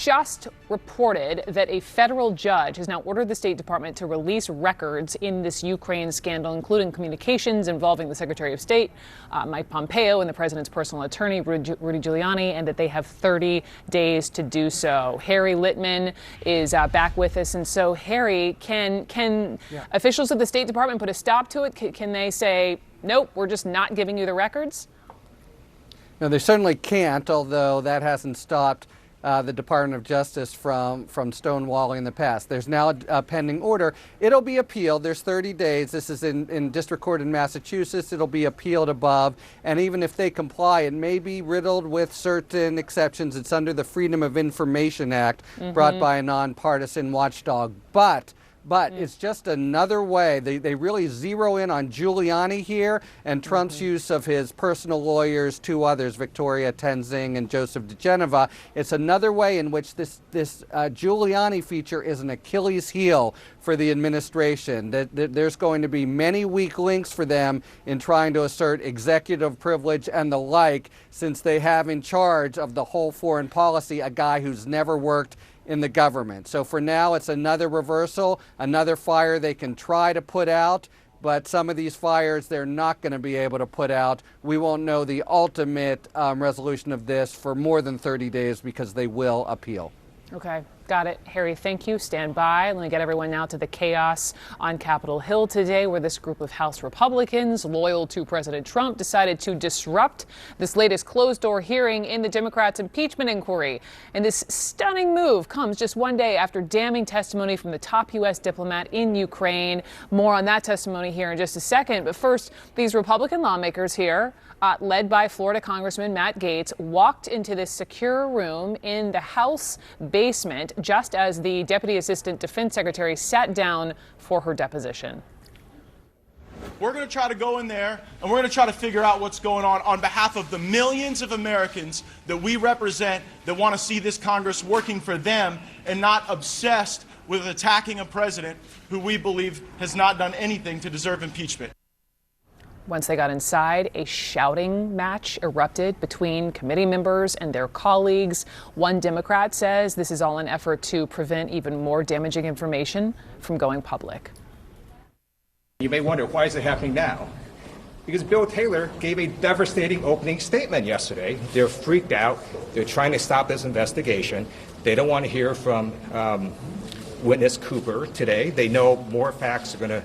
just reported that a federal judge has now ordered the State Department to release records in this Ukraine scandal, including communications involving the Secretary of State, Mike Pompeo, and the president's personal attorney, Rudy Giuliani, and that they have 30 days to do so. Harry Littman is back with us. And so, Harry, can officials of the State Department put a stop to it? Can they say, nope, we're just not giving you the records? No, they certainly can't, although that hasn't stopped the Department of Justice from stonewalling in the past. There's now a pending order. It'll be appealed. There's 30 days. This is in district court in Massachusetts. It'll be appealed above. And even if they comply, it may be riddled with certain exceptions. It's under the Freedom of Information Act brought by a nonpartisan watchdog. But it's just another way. They really zero in on Giuliani here and Trump's use of his personal lawyers, two others, Victoria Tenzing and Joseph DeGeneva. It's another way in which this Giuliani feature is an Achilles heel for the administration. There's going to be many weak links for them in trying to assert executive privilege and the like, since they have in charge of the whole foreign policy a guy who's never worked in the government. So for now, it's another reversal, another fire they can try to put out, but some of these fires they're not going to be able to put out. We won't know the ultimate resolution of this for more than 30 days because they will appeal. Okay, got it. Harry, thank you. Stand by. Let me get everyone now to the chaos on Capitol Hill today, where this group of House Republicans loyal to President Trump decided to disrupt this latest closed-door hearing in the Democrats' impeachment inquiry. And this stunning move comes just one day after damning testimony from the top U.S. diplomat in Ukraine. More on that testimony here in just a second. But first, these Republican lawmakers here, led by Florida Congressman Matt Gaetz, walked into this secure room in the House basement just as the Deputy Assistant Defense Secretary sat down for her deposition. We're going to try to go in there and we're going to try to figure out what's going on behalf of the millions of Americans that we represent that want to see this Congress working for them and not obsessed with attacking a president who we believe has not done anything to deserve impeachment. Once they got inside, a shouting match erupted between committee members and their colleagues. One Democrat says this is all an effort to prevent even more damaging information from going public. You may wonder, why is it happening now? Because Bill Taylor gave a devastating opening statement yesterday. They're freaked out. They're trying to stop this investigation. They don't want to hear from witness Cooper today. They know more facts are going to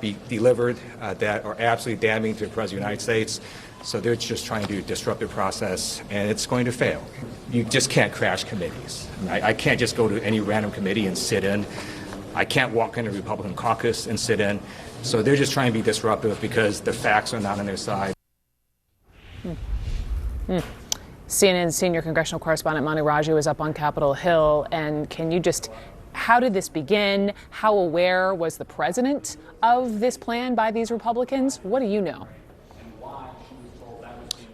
be delivered that are absolutely damning to the President of the United States. So they're just trying to disrupt the process, and it's going to fail. You just can't crash committees. I can't just go to any random committee and sit in. I can't walk into the Republican caucus and sit in. So they're just trying to be disruptive because the facts are not on their side. CNN senior congressional correspondent Manu Raju is up on Capitol Hill. And can you just, how did this begin? How aware was the president of this plan by these Republicans? What do you know?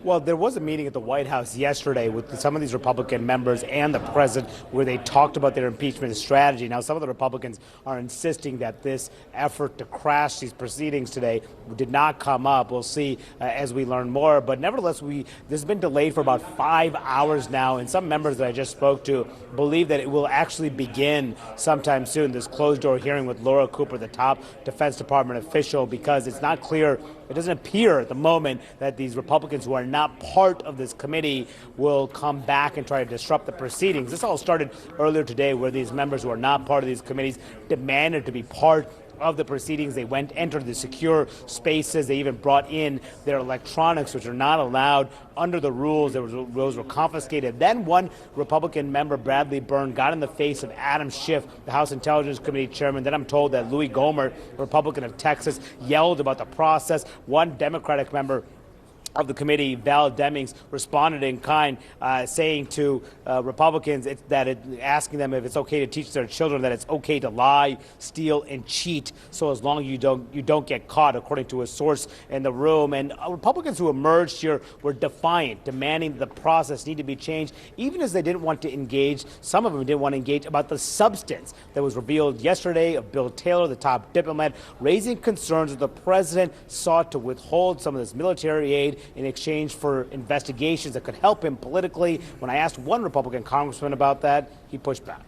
Well, there was a meeting at the White House yesterday with some of these Republican members and the president where they talked about their impeachment strategy. Now, some of the Republicans are insisting that this effort to crash these proceedings today did not come up. We'll see as we learn more. But nevertheless, this has been delayed for about 5 hours now. And some members that I just spoke to believe that it will actually begin sometime soon, this closed-door hearing with Laura Cooper, the top Defense Department official, because it's not clear. It doesn't appear at the moment that these Republicans who are not part of this committee will come back and try to disrupt the proceedings. This all started earlier today where these members who are not part of these committees demanded to be part of the proceedings. They entered the secure spaces. They even brought in their electronics, which are not allowed under the rules. Those were confiscated. Then one Republican member, Bradley Byrne, got in the face of Adam Schiff, the House Intelligence Committee chairman. Then I'm told that Louis Gohmert, a Republican of Texas, yelled about the process. One Democratic member of the committee, Val Demings, responded in kind, saying to Republicans asking them if it's okay to teach their children that it's okay to lie, steal, and cheat, so as long as you don't get caught, according to a source in the room. And Republicans who emerged here were defiant, demanding that the process need to be changed, even as they didn't want to engage. Some of them didn't want to engage about the substance that was revealed yesterday of Bill Taylor, the top diplomat, raising concerns that the president sought to withhold some of this military aid in exchange for investigations that could help him politically. When I asked one Republican congressman about that, he pushed back.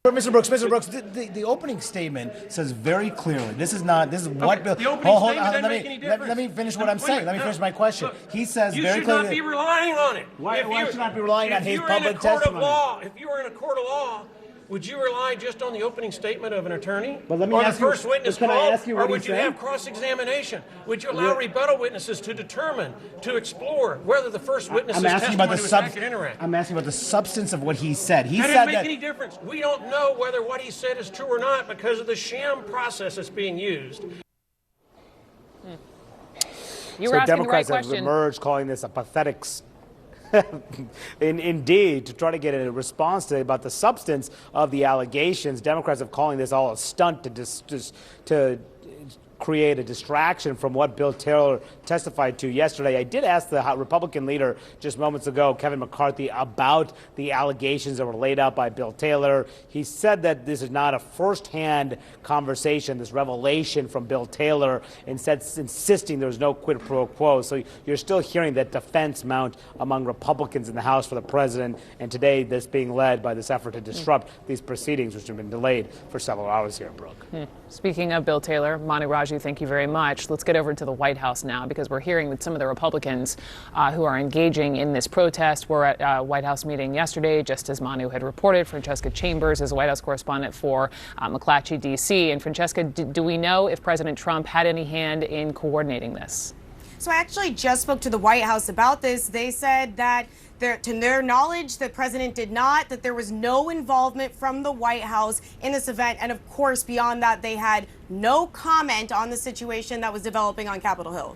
Mr. Brooks, the opening statement says very clearly, this is what Bill. The opening statement doesn't make any difference. Let me finish what I'm saying. Let me finish my question. He says You very should clearly. not be relying on it. Why should I not be relying on his public testimony? If you were in a court of law, would you rely just on the opening statement of an attorney? But let me or ask the first you, witness can I called? ask you what or would he you said? have cross-examination? Would you allow rebuttal witnesses to determine, to explore whether the first witness's testimony was accurate or I'm asking about the substance of what he said. He That said doesn't make that. any difference. We don't know whether what he said is true or not because of the sham process that's being used. You were asking Democrats the right have question. emerged calling this a pathetic indeed, to try to get a response today about the substance of the allegations. Democrats are calling this all a stunt to create a distraction from what Bill Taylor testified to yesterday. I did ask the Republican leader just moments ago, Kevin McCarthy, about the allegations that were laid out by Bill Taylor. He said that this is not a firsthand conversation, this revelation from Bill Taylor, instead insisting there was no quid pro quo. So you're still hearing that defense mount among Republicans in the House for the president, and today this being led by this effort to disrupt these proceedings, which have been delayed for several hours here, Brooke. Speaking of Bill Taylor, Mani Raji, thank you very much. Let's get over to the White House now, because we're hearing that some of the Republicans who are engaging in this protest were at a White House meeting yesterday, just as Manu had reported. Francesca Chambers is a White House correspondent for McClatchy, D.C. And Francesca, do we know if President Trump had any hand in coordinating this? So I actually just spoke to the White House about this. They said that to their knowledge, the president did not, that there was no involvement from the White House in this event. And of course, beyond that, they had no comment on the situation that was developing on Capitol Hill.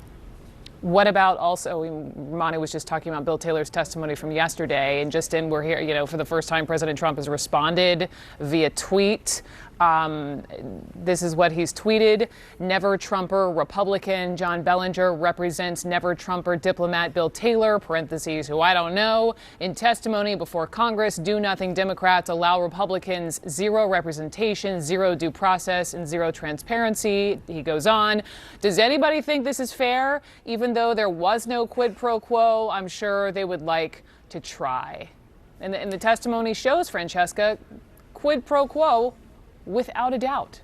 What about also, Mani was just talking about Bill Taylor's testimony from yesterday, and just in, we're here, for the first time, President Trump has responded via tweet. This is what he's tweeted. Never Trumper Republican John Bellinger represents never Trumper diplomat Bill Taylor, parentheses, who I don't know. In testimony before Congress, do nothing Democrats allow Republicans zero representation, zero due process, and zero transparency. He goes on. Does anybody think this is fair? Even though there was no quid pro quo, I'm sure they would like to try. And the testimony shows, Francesca, quid pro quo without a doubt.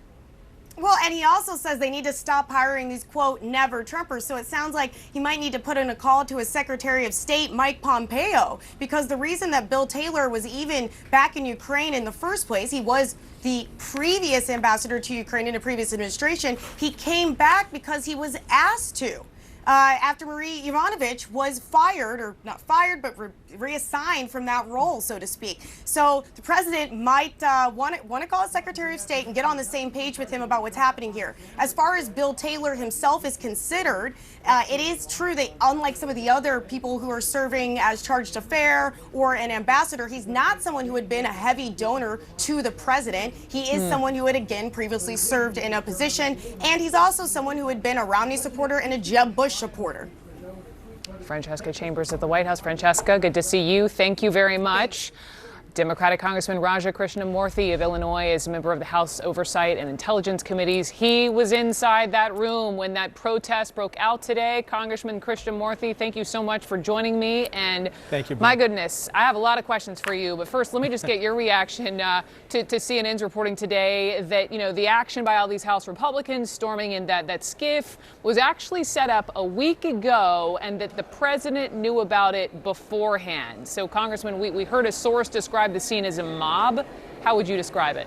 Well, and he also says they need to stop hiring these, quote, never Trumpers. So it sounds like he might need to put in a call to his Secretary of State, Mike Pompeo, because the reason that Bill Taylor was even back in Ukraine in the first place, he was the previous ambassador to Ukraine in a previous administration. He came back because he was asked to. After Marie Yovanovitch was fired, or not fired, but reassigned from that role, so to speak. So the president might want to call his Secretary of State and get on the same page with him about what's happening here. As far as Bill Taylor himself is considered, it is true that unlike some of the other people who are serving as charge d'affaires or an ambassador, he's not someone who had been a heavy donor to the president. He is someone who had, again, previously served in a position, and he's also someone who had been a Romney supporter and a Jeb Bush supporter. Francesca Chambers at the White House. Francesca, good to see you. Thank you very much. Democratic Congressman Raja Krishnamurthy of Illinois is a member of the House Oversight and Intelligence Committees. He was inside that room when that protest broke out today. Congressman Krishnamurthy, thank you so much for joining me. And thank you, my goodness, I have a lot of questions for you. But first, let me just get your reaction to CNN's reporting today that, the action by all these House Republicans storming in that skiff was actually set up a week ago and that the president knew about it beforehand. So, Congressman, we heard a source describe the scene as a mob. How would you describe it?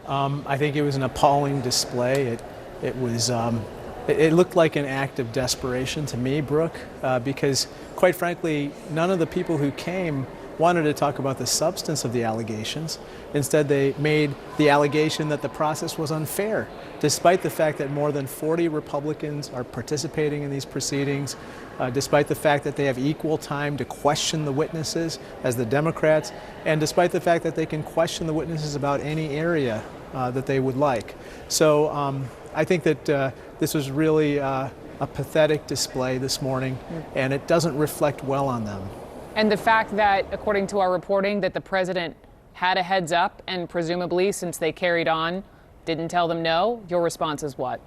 I think it was an appalling display. It was it looked like an act of desperation to me, Brooke, because quite frankly, none of the people who came wanted to talk about the substance of the allegations. Instead, they made the allegation that the process was unfair, despite the fact that more than 40 Republicans are participating in these proceedings, despite the fact that they have equal time to question the witnesses as the Democrats, and despite the fact that they can question the witnesses about any area that they would like. So I think that this was really a pathetic display this morning, and it doesn't reflect well on them. And the fact that, according to our reporting, that the president had a heads up and presumably, since they carried on, didn't tell them no, your response is what?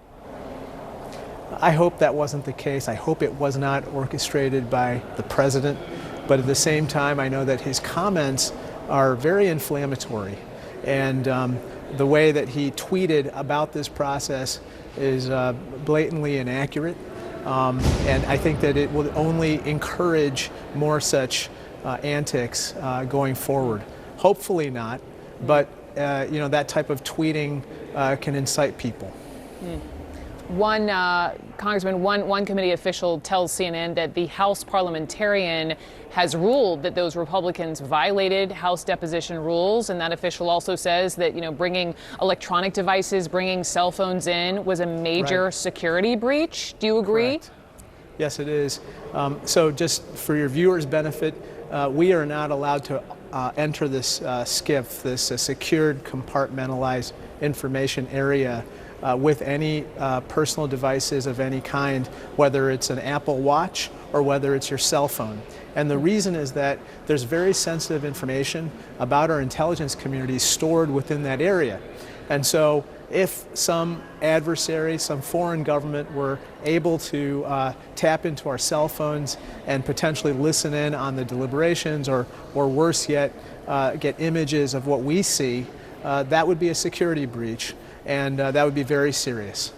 I hope that wasn't the case. I hope it was not orchestrated by the president. But at the same time, I know that his comments are very inflammatory. And the way that he tweeted about this process is blatantly inaccurate. And I think that it will only encourage more such antics going forward. Hopefully not, but that type of tweeting can incite people. One Congressman, one committee official tells CNN that the House parliamentarian has ruled that those Republicans violated House deposition rules, and that official also says that bringing electronic devices, bringing cell phones in was a major security breach. Do you agree? Correct. Yes, it is. So just for your viewers' benefit, we are not allowed to enter this SCIF, this secured compartmentalized information area, with any personal devices of any kind, whether it's an Apple Watch or whether it's your cell phone. And the reason is that there's very sensitive information about our intelligence community stored within that area. And so if some adversary, some foreign government were able to tap into our cell phones and potentially listen in on the deliberations, or worse yet, get images of what we see, that would be a security breach. And that would be very serious.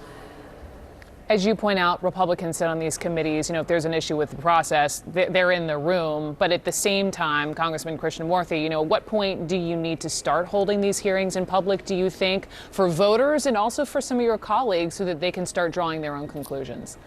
As you point out, Republicans sit on these committees. If there's an issue with the process, they're in the room. But at the same time, Congressman Krishnamurthy, at what point do you need to start holding these hearings in public, do you think, for voters and also for some of your colleagues so that they can start drawing their own conclusions?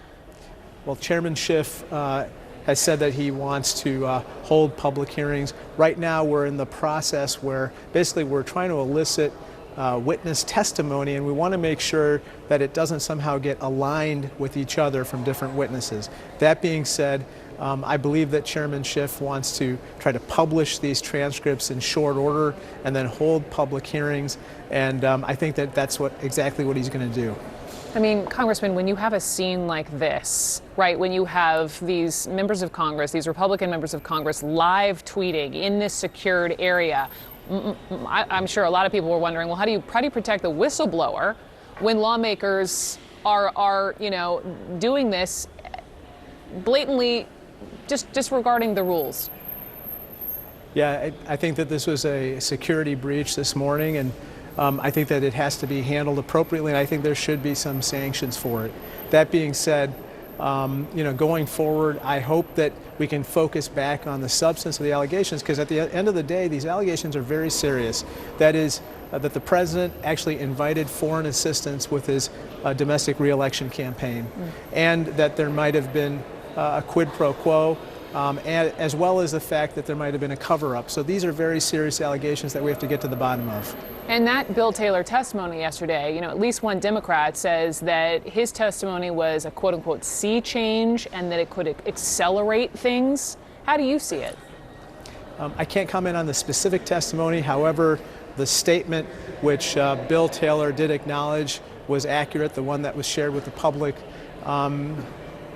Well, Chairman Schiff has said that he wants to hold public hearings. Right now, we're in the process where basically we're trying to elicit witness testimony, and we want to make sure that it doesn't somehow get aligned with each other from different witnesses. That being said, I believe that Chairman Schiff wants to try to publish these transcripts in short order and then hold public hearings, and I think that that's exactly what he's going to do. I mean, Congressman, when you have a scene like this, right, when you have these members of Congress, these Republican members of Congress live tweeting in this secured area, I'm sure a lot of people were wondering, well, how do you protect the whistleblower when lawmakers are doing this blatantly, just disregarding the rules? Yeah, I think that this was a security breach this morning, and I think that it has to be handled appropriately, and I think there should be some sanctions for it. That being said, going forward, I hope that we can focus back on the substance of the allegations, because at the end of the day, these allegations are very serious. That is, that the president actually invited foreign assistance with his domestic re-election campaign, and that there might have been a quid pro quo, as well as the fact that there might have been a cover-up. So these are very serious allegations that we have to get to the bottom of. And that Bill Taylor testimony yesterday, at least one Democrat says that his testimony was a quote-unquote sea change and that it could accelerate things. How do you see it? I can't comment on the specific testimony. However, the statement which Bill Taylor did acknowledge was accurate, the one that was shared with the public,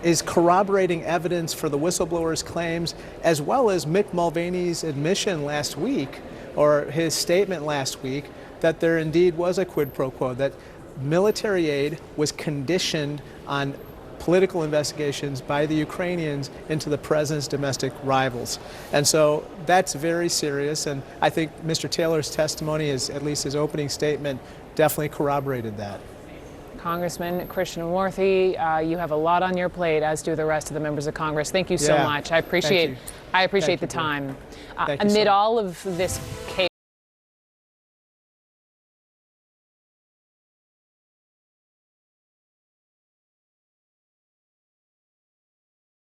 is corroborating evidence for the whistleblower's claims, as well as Mick Mulvaney's admission last week, or his statement last week, that there indeed was a quid pro quo, that military aid was conditioned on political investigations by the Ukrainians into the president's domestic rivals. And so that's very serious, and I think Mr. Taylor's testimony, at least his opening statement, definitely corroborated that. Congressman Krishnamurthy, you have a lot on your plate, as do the rest of the members of Congress. Thank you so much. I appreciate the time. Amid all of this chaos.